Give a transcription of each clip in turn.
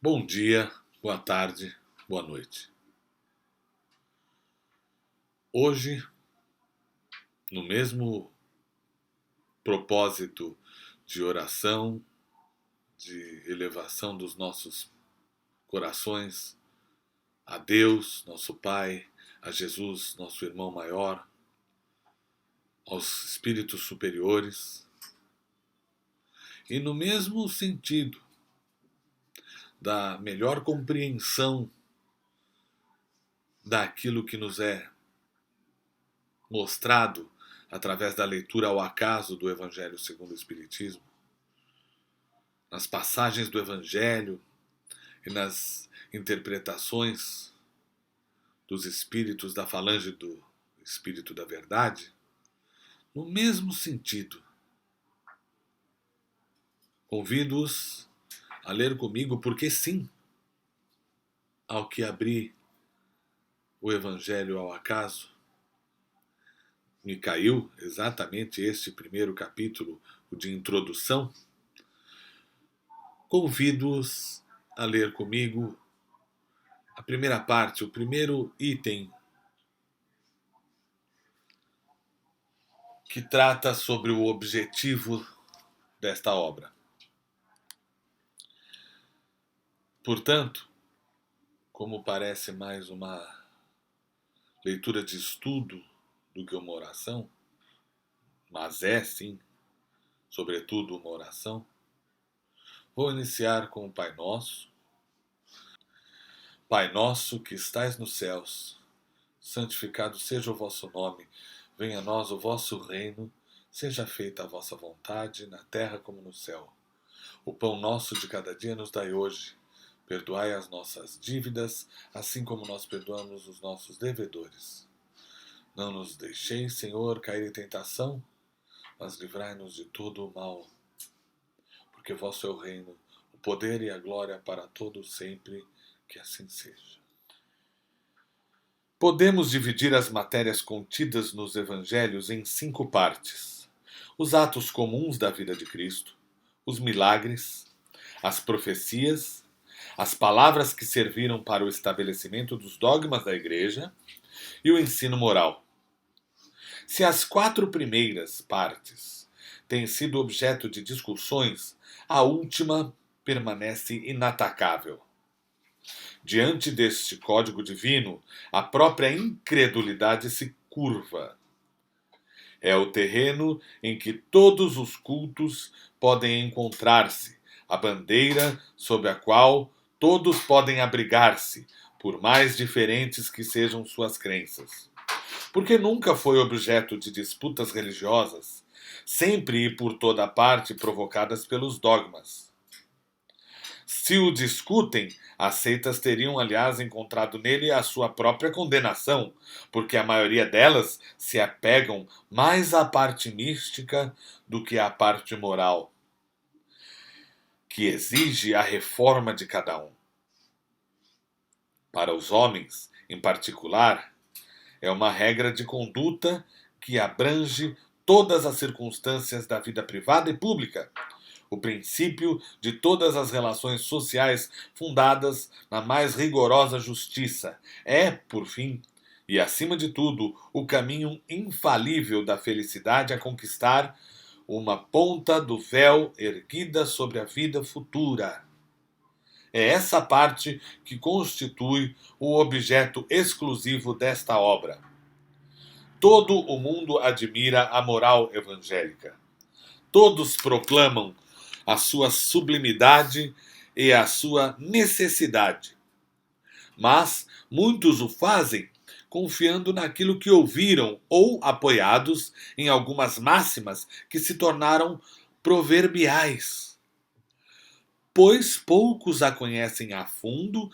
Bom dia, boa tarde, boa noite. Hoje, no mesmo propósito de oração, de elevação dos nossos corações a Deus, nosso Pai, a Jesus, nosso irmão maior, aos espíritos superiores, e no mesmo sentido da melhor compreensão daquilo que nos é mostrado através da leitura ao acaso do Evangelho segundo o Espiritismo, nas passagens do Evangelho e nas interpretações dos espíritos da falange do Espírito da Verdade, no mesmo sentido. Convido-os a ler comigo, porque sim, ao que abri o Evangelho ao acaso, me caiu exatamente este primeiro capítulo, o de introdução. Convido-os a ler comigo a primeira parte, o primeiro item, que trata sobre o objetivo desta obra. Portanto, como parece mais uma leitura de estudo do que uma oração, mas é sim, sobretudo, uma oração, vou iniciar com o Pai Nosso. Pai nosso que estais nos céus, santificado seja o vosso nome, venha a nós o vosso reino, seja feita a vossa vontade, na terra como no céu. O pão nosso de cada dia nos dai hoje. Perdoai as nossas dívidas, assim como nós perdoamos os nossos devedores. Não nos deixeis, Senhor, cair em tentação, mas livrai-nos de todo o mal. Porque vosso é o reino, o poder e a glória para todos sempre, que assim seja. Podemos dividir as matérias contidas nos evangelhos em 5 partes: os atos comuns da vida de Cristo, os milagres, as profecias, as palavras que serviram para o estabelecimento dos dogmas da Igreja e o ensino moral. Se as 4 primeiras partes têm sido objeto de discussões, a última permanece inatacável. Diante deste código divino, a própria incredulidade se curva. É o terreno em que todos os cultos podem encontrar-se, a bandeira sob a qual todos podem abrigar-se, por mais diferentes que sejam suas crenças. Porque nunca foi objeto de disputas religiosas, sempre e por toda parte provocadas pelos dogmas. Se o discutem, as seitas teriam, aliás, encontrado nele a sua própria condenação, porque a maioria delas se apegam mais à parte mística do que à parte moral, que exige a reforma de cada um. Para os homens, em particular, é uma regra de conduta que abrange todas as circunstâncias da vida privada e pública, o princípio de todas as relações sociais fundadas na mais rigorosa justiça. É, por fim, e acima de tudo, o caminho infalível da felicidade a conquistar, uma ponta do véu erguida sobre a vida futura. É essa parte que constitui o objeto exclusivo desta obra. Todo o mundo admira a moral evangélica. Todos proclamam a sua sublimidade e a sua necessidade. Mas muitos o fazem confiando naquilo que ouviram ou apoiados em algumas máximas que se tornaram proverbiais. Pois poucos a conhecem a fundo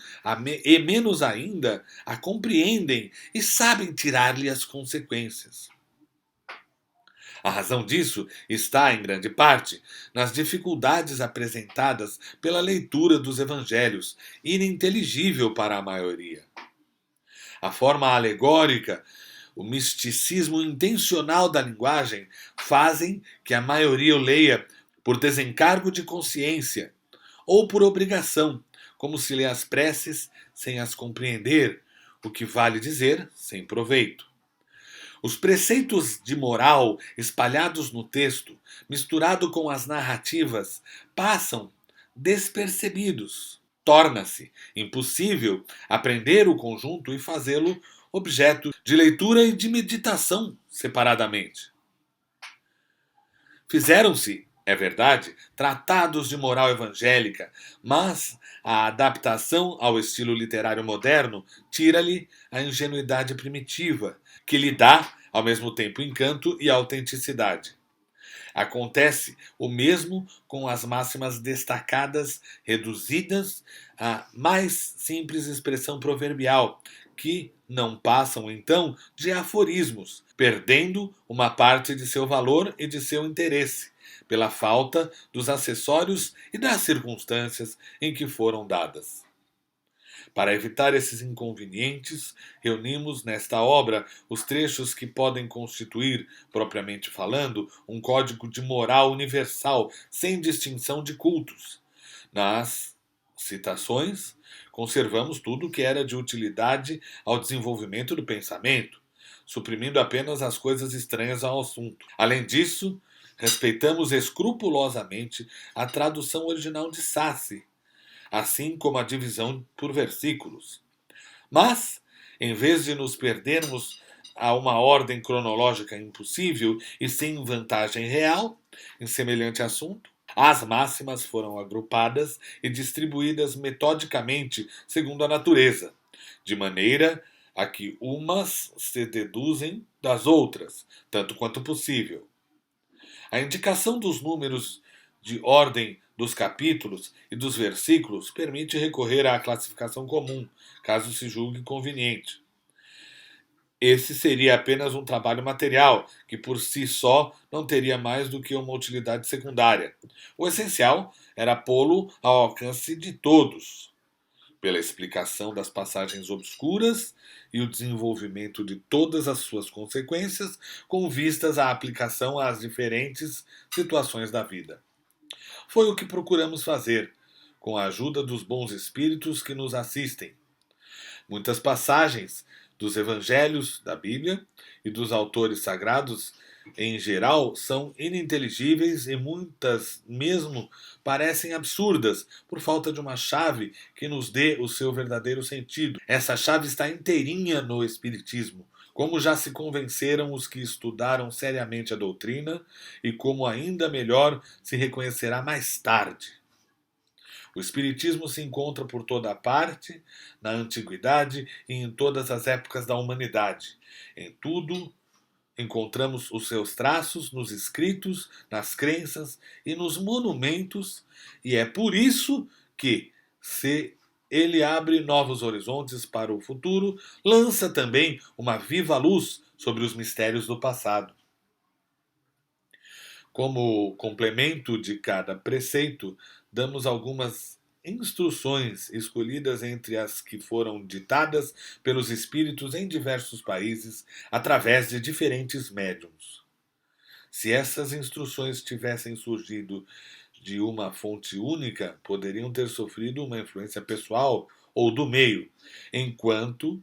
e menos ainda a compreendem e sabem tirar-lhe as consequências. A razão disso está, em grande parte, nas dificuldades apresentadas pela leitura dos evangelhos, ininteligível para a maioria. A forma alegórica, o misticismo intencional da linguagem fazem que a maioria o leia por desencargo de consciência ou por obrigação, como se lê as preces sem as compreender, o que vale dizer sem proveito. Os preceitos de moral espalhados no texto, misturado com as narrativas, passam despercebidos. Torna-se impossível aprender o conjunto e fazê-lo objeto de leitura e de meditação separadamente. Fizeram-se, é verdade, tratados de moral evangélica, mas a adaptação ao estilo literário moderno tira-lhe a ingenuidade primitiva, que lhe dá, ao mesmo tempo, encanto e autenticidade. Acontece o mesmo com as máximas destacadas, reduzidas à mais simples expressão proverbial, que não passam, então, de aforismos, perdendo uma parte de seu valor e de seu interesse, pela falta dos acessórios e das circunstâncias em que foram dadas. Para evitar esses inconvenientes, reunimos nesta obra os trechos que podem constituir, propriamente falando, um código de moral universal, sem distinção de cultos. Nas citações, conservamos tudo o que era de utilidade ao desenvolvimento do pensamento, suprimindo apenas as coisas estranhas ao assunto. Além disso, respeitamos escrupulosamente a tradução original de Sassi, assim como a divisão por versículos. Mas, em vez de nos perdermos a uma ordem cronológica impossível e sem vantagem real, em semelhante assunto, as máximas foram agrupadas e distribuídas metodicamente segundo a natureza, de maneira a que umas se deduzem das outras, tanto quanto possível. A indicação dos números de ordem dos capítulos e dos versículos permite recorrer à classificação comum, caso se julgue conveniente. Esse seria apenas um trabalho material, que por si só não teria mais do que uma utilidade secundária. O essencial era pô-lo ao alcance de todos, pela explicação das passagens obscuras e o desenvolvimento de todas as suas consequências, com vistas à aplicação às diferentes situações da vida. Foi o que procuramos fazer, com a ajuda dos bons espíritos que nos assistem. Muitas passagens dos evangelhos da Bíblia e dos autores sagrados, em geral, são ininteligíveis e muitas mesmo parecem absurdas por falta de uma chave que nos dê o seu verdadeiro sentido. Essa chave está inteirinha no Espiritismo, como já se convenceram os que estudaram seriamente a doutrina e como ainda melhor se reconhecerá mais tarde. O Espiritismo se encontra por toda a parte, na antiguidade e em todas as épocas da humanidade. Em tudo encontramos os seus traços nos escritos, nas crenças e nos monumentos, e é por isso que, se ele abre novos horizontes para o futuro, lança também uma viva luz sobre os mistérios do passado. Como complemento de cada preceito, damos algumas instruções escolhidas entre as que foram ditadas pelos espíritos em diversos países através de diferentes médiuns. Se essas instruções tivessem surgido de uma fonte única, poderiam ter sofrido uma influência pessoal ou do meio, enquanto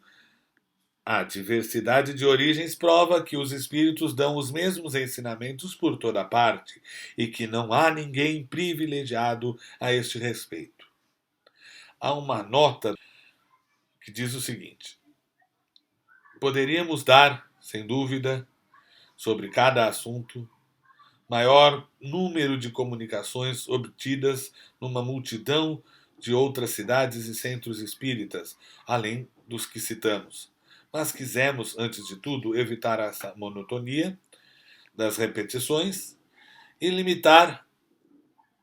a diversidade de origens prova que os espíritos dão os mesmos ensinamentos por toda parte e que não há ninguém privilegiado a este respeito. Há uma nota que diz o seguinte: poderíamos dar, sem dúvida, sobre cada assunto, maior número de comunicações obtidas numa multidão de outras cidades e centros espíritas, além dos que citamos. Mas quisemos, antes de tudo, evitar essa monotonia das repetições e limitar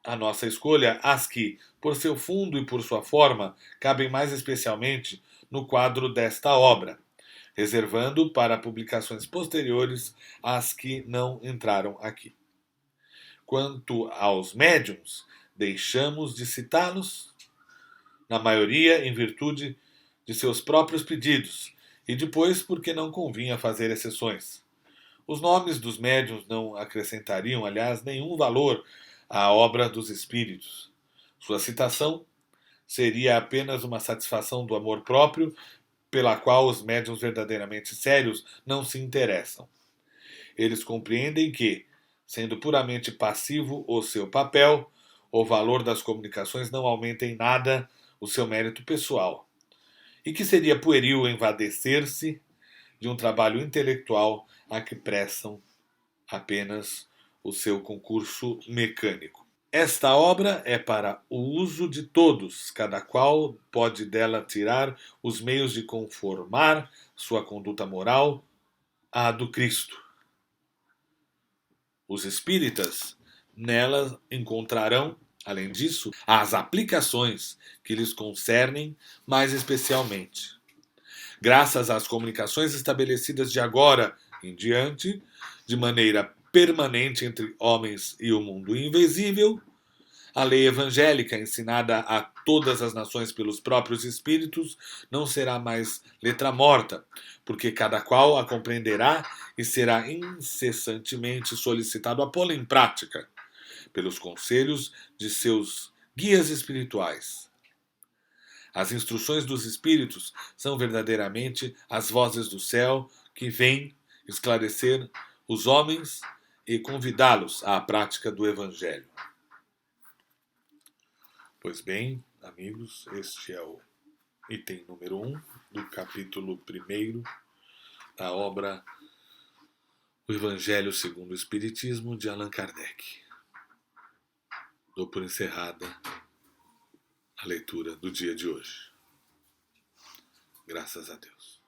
a nossa escolha às que, por seu fundo e por sua forma, cabem mais especialmente no quadro desta obra, reservando para publicações posteriores as que não entraram aqui. Quanto aos médiuns, deixamos de citá-los, na maioria em virtude de seus próprios pedidos, e depois porque não convinha fazer exceções. Os nomes dos médiuns não acrescentariam, aliás, nenhum valor à obra dos espíritos. Sua citação seria apenas uma satisfação do amor próprio, pela qual os médiuns verdadeiramente sérios não se interessam. Eles compreendem que, sendo puramente passivo o seu papel, o valor das comunicações não aumenta em nada o seu mérito pessoal, e que seria pueril envadecer-se de um trabalho intelectual a que prestam apenas o seu concurso mecânico. Esta obra é para o uso de todos, cada qual pode dela tirar os meios de conformar sua conduta moral à do Cristo. Os espíritas nela encontrarão, além disso, as aplicações que lhes concernem mais especialmente. Graças às comunicações estabelecidas de agora em diante, de maneira permanente entre homens e o mundo invisível, a lei evangélica, ensinada a todas as nações pelos próprios Espíritos, não será mais letra morta, porque cada qual a compreenderá e será incessantemente solicitado a pô-la em prática, pelos conselhos de seus guias espirituais. As instruções dos Espíritos são verdadeiramente as vozes do céu que vêm esclarecer os homens e convidá-los à prática do Evangelho. Pois bem, amigos, este é o item número 1 do capítulo 1 da obra O Evangelho segundo o Espiritismo, de Allan Kardec. Dou por encerrada a leitura do dia de hoje. Graças a Deus.